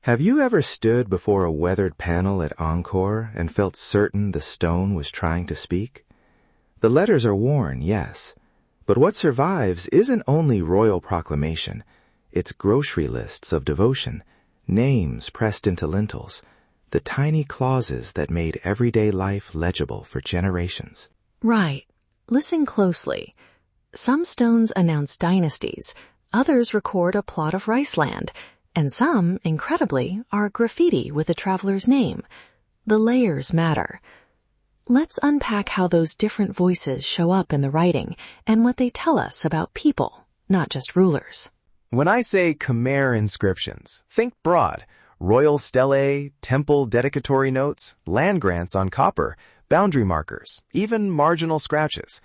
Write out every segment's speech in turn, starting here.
Have you ever stood before a weathered panel at Angkor and felt certain the stone was trying to speak? The letters are worn, yes, but what survives isn't only royal proclamation. It's grocery lists of devotion, names pressed into lintels, the tiny clauses that made everyday life legible for generations. Right. Listen closely. Some stones announce dynasties, others record a plot of rice land, and some, incredibly, are graffiti with a traveler's name. The layers matter. Let's unpack how those different voices show up in the writing and what they tell us about people, not just rulers. When I say Khmer inscriptions, think broad. Royal stele, temple dedicatory notes, land grants on copper, boundary markers, even marginal scratches.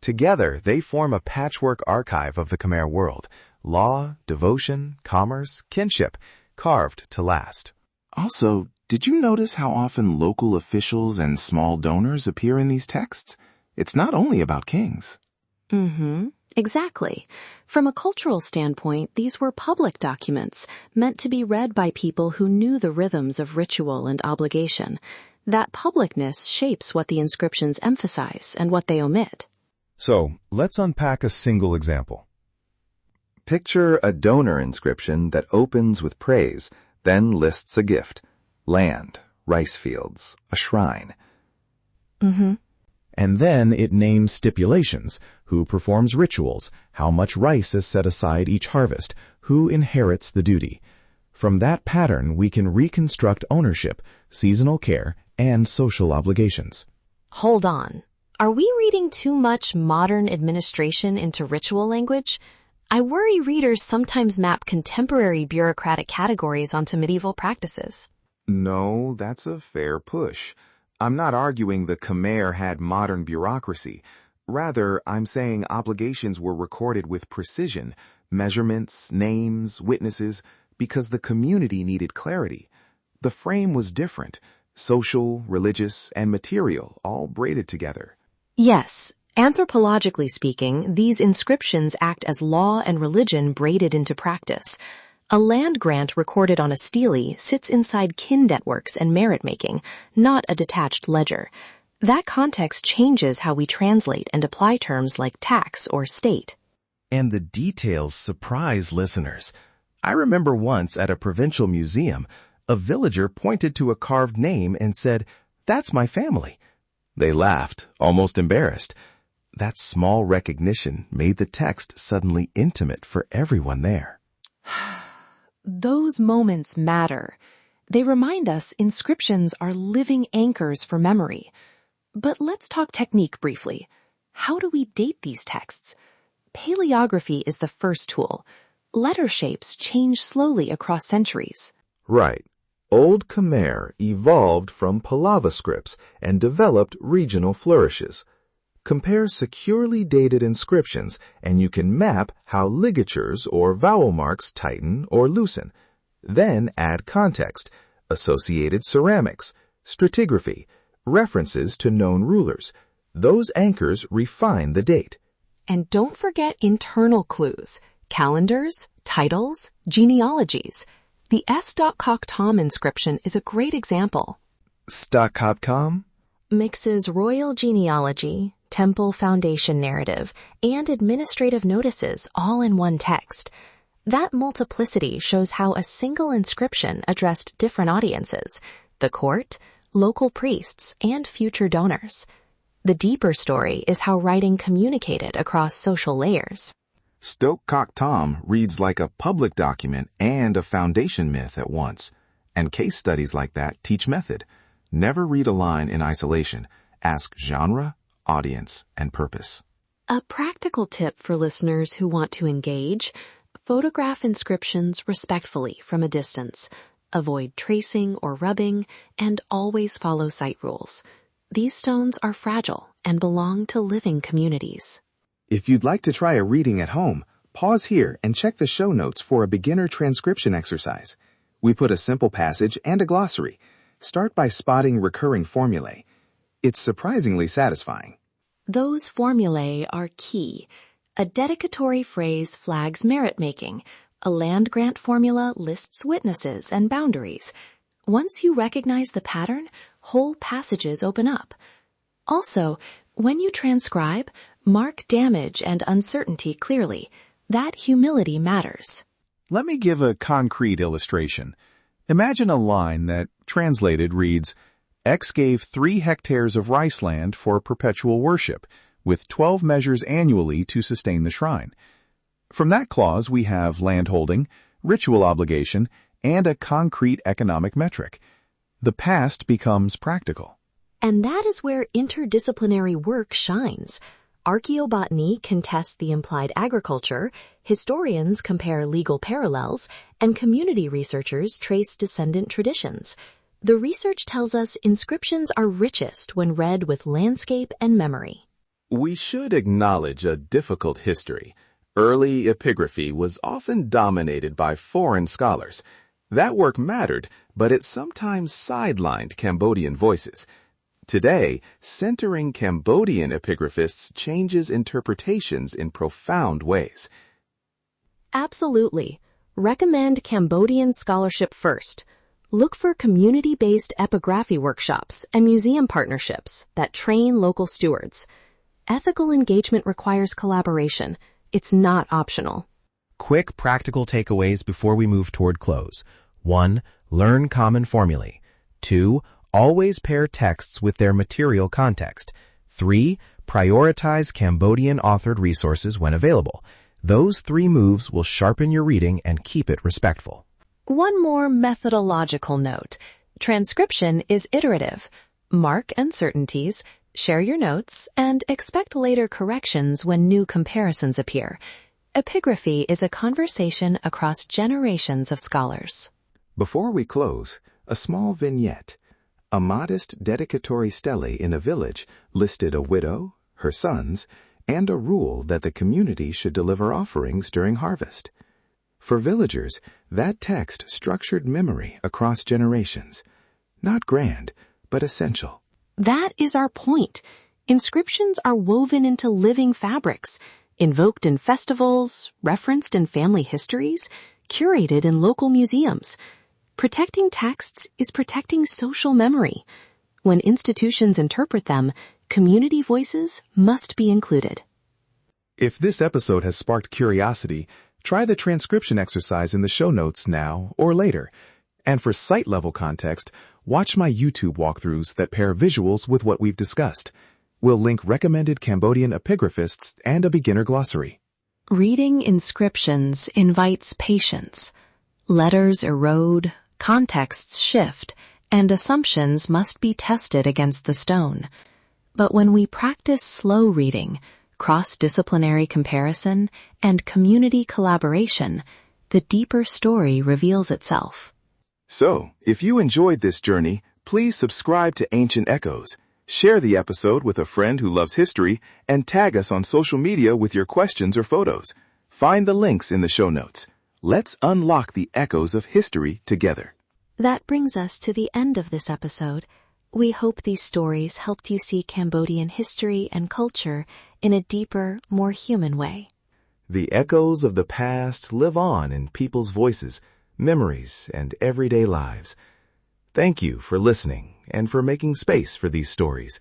Together, they form a patchwork archive of the Khmer world. Law, devotion, commerce, kinship, carved to last. Also, did you notice how often local officials and small donors appear in these texts? It's not only about kings. Exactly. From a cultural standpoint, these were public documents, meant to be read by people who knew the rhythms of ritual and obligation. That publicness shapes what the inscriptions emphasize and what they omit. So, let's unpack a single example. Picture a donor inscription that opens with praise, then lists a gift. Land, rice fields, a shrine. And then it names stipulations, who performs rituals, how much rice is set aside each harvest, who inherits the duty. From that pattern, we can reconstruct ownership, seasonal care, and social obligations. Hold on. Are we reading too much modern administration into ritual language? I worry readers sometimes map contemporary bureaucratic categories onto medieval practices. No, that's a fair push. I'm not arguing the Khmer had modern bureaucracy. Rather, I'm saying obligations were recorded with precision, measurements, names, witnesses, because the community needed clarity. The frame was different, social, religious, and material, all braided together. Yes. Anthropologically speaking, these inscriptions act as law and religion braided into practice. A land grant recorded on a stele sits inside kin networks and merit-making, not a detached ledger. That context changes how we translate and apply terms like tax or state. And the details surprise listeners. I remember once at a provincial museum, a villager pointed to a carved name and said, "That's my family." They laughed, almost embarrassed. That small recognition made the text suddenly intimate for everyone there. Those moments matter. They remind us inscriptions are living anchors for memory. But let's talk technique briefly. How do we date these texts? Palaeography is the first tool. Letter shapes change slowly across centuries. Right. Old Khmer evolved from Palava scripts and developed regional flourishes. Compare securely dated inscriptions, and you can map how ligatures or vowel marks tighten or loosen. Then add context, associated ceramics, stratigraphy, references to known rulers. Those anchors refine the date. And don't forget internal clues, calendars, titles, genealogies. The S.Kok-Tom inscription is a great example. Stokoptom mixes royal genealogy, temple foundation narrative, and administrative notices all in one text. That multiplicity shows how a single inscription addressed different audiences, the court, local priests, and future donors. The deeper story is how writing communicated across social layers. Stokok-Tom reads like a public document and a foundation myth at once. And case studies like that teach method. Never read a line in isolation. Ask genre, audience, and purpose. A practical tip for listeners who want to engage: photograph inscriptions respectfully from a distance. Avoid tracing or rubbing, and always follow site rules. These stones are fragile and belong to living communities. If you'd like to try a reading at home, pause here and check the show notes for a beginner transcription exercise. We put a simple passage and a glossary. Start by spotting recurring formulae. It's surprisingly satisfying. Those formulae are key. A dedicatory phrase flags merit-making, A land grant formula lists witnesses and boundaries. Once you recognize the pattern, whole passages open up. Also, when you transcribe, mark damage and uncertainty clearly. That humility matters. Let me give a concrete illustration. Imagine a line that, translated, reads, X gave 3 hectares of rice land for perpetual worship, with 12 measures annually to sustain the shrine. From that clause, we have landholding, ritual obligation, and a concrete economic metric. The past becomes practical. And that is where interdisciplinary work shines. Archaeobotany contests the implied agriculture, historians compare legal parallels, and community researchers trace descendant traditions. The research tells us inscriptions are richest when read with landscape and memory. We should acknowledge a difficult history. Early epigraphy was often dominated by foreign scholars. That work mattered, but it sometimes sidelined Cambodian voices. Today, centering Cambodian epigraphists changes interpretations in profound ways. Absolutely. Recommend Cambodian scholarship first. Look for community-based epigraphy workshops and museum partnerships that train local stewards. Ethical engagement requires collaboration. It's not optional. Quick practical takeaways before we move toward close. 1. Learn common formulae. 2. Always pair texts with their material context. 3. Prioritize Cambodian authored resources when available. Those 3 moves will sharpen your reading and keep it respectful. One more methodological note. Transcription is iterative. Mark uncertainties, share your notes, and expect later corrections when new comparisons appear. Epigraphy is a conversation across generations of scholars. Before we close, a small vignette. A modest dedicatory stele in a village listed a widow, her sons, and a rule that the community should deliver offerings during harvest. For villagers, that text structured memory across generations. Not grand, but essential. That is our point. Inscriptions are woven into living fabrics, invoked in festivals, referenced in family histories, curated in local museums. Protecting texts is protecting social memory. When institutions interpret them, community voices must be included. If this episode has sparked curiosity, try the transcription exercise in the show notes now or later. And for site-level context, watch my YouTube walkthroughs that pair visuals with what we've discussed. We'll link recommended Cambodian epigraphists and a beginner glossary. Reading inscriptions invites patience. Letters erode, contexts shift, and assumptions must be tested against the stone. But when we practice slow reading, cross-disciplinary comparison, and community collaboration, the deeper story reveals itself. So, if you enjoyed this journey, please subscribe to Ancient Echoes, share the episode with a friend who loves history, and tag us on social media with your questions or photos. Find the links in the show notes. Let's unlock the echoes of history together. That brings us to the end of this episode. We hope these stories helped you see Cambodian history and culture in a deeper, more human way. The echoes of the past live on in people's voices, memories, and everyday lives. Thank you for listening and for making space for these stories.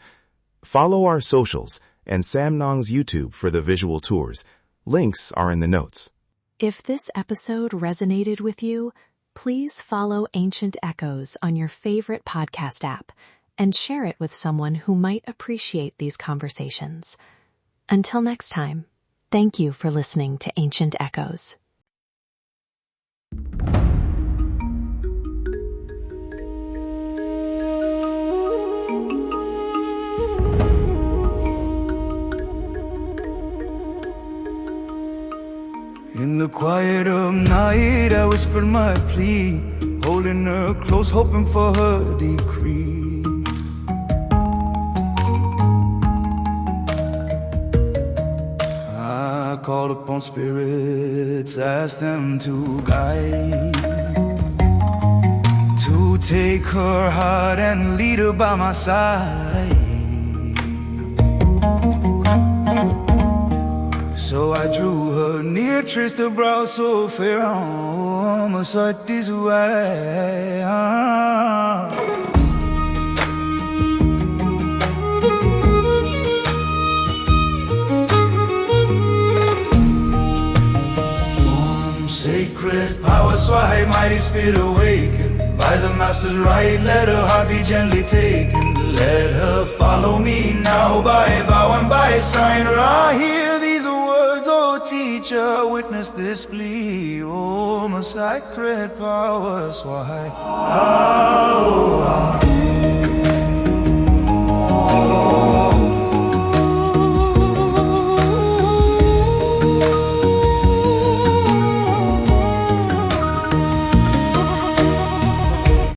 Follow our socials and Samnong's YouTube for the visual tours. Links are in the notes. If this episode resonated with you, please follow Ancient Echoes on your favorite podcast app and share it with someone who might appreciate these conversations. Until next time, thank you for listening to Ancient Echoes. In the quiet of night, I whispered my plea, holding her close, hoping for her decree. I called upon spirits, asked them to guide, to take her heart and lead her by my side. So So I drew her near, traced her brow so fair, my sight is way. Sacred power, Swahai, mighty spirit awakened. By the master's right, let her heart be gently taken. Let her follow me now by vow and by sign. I hear these words, oh teacher, witness this plea. Oh, my sacred power, Swahai. Oh, oh.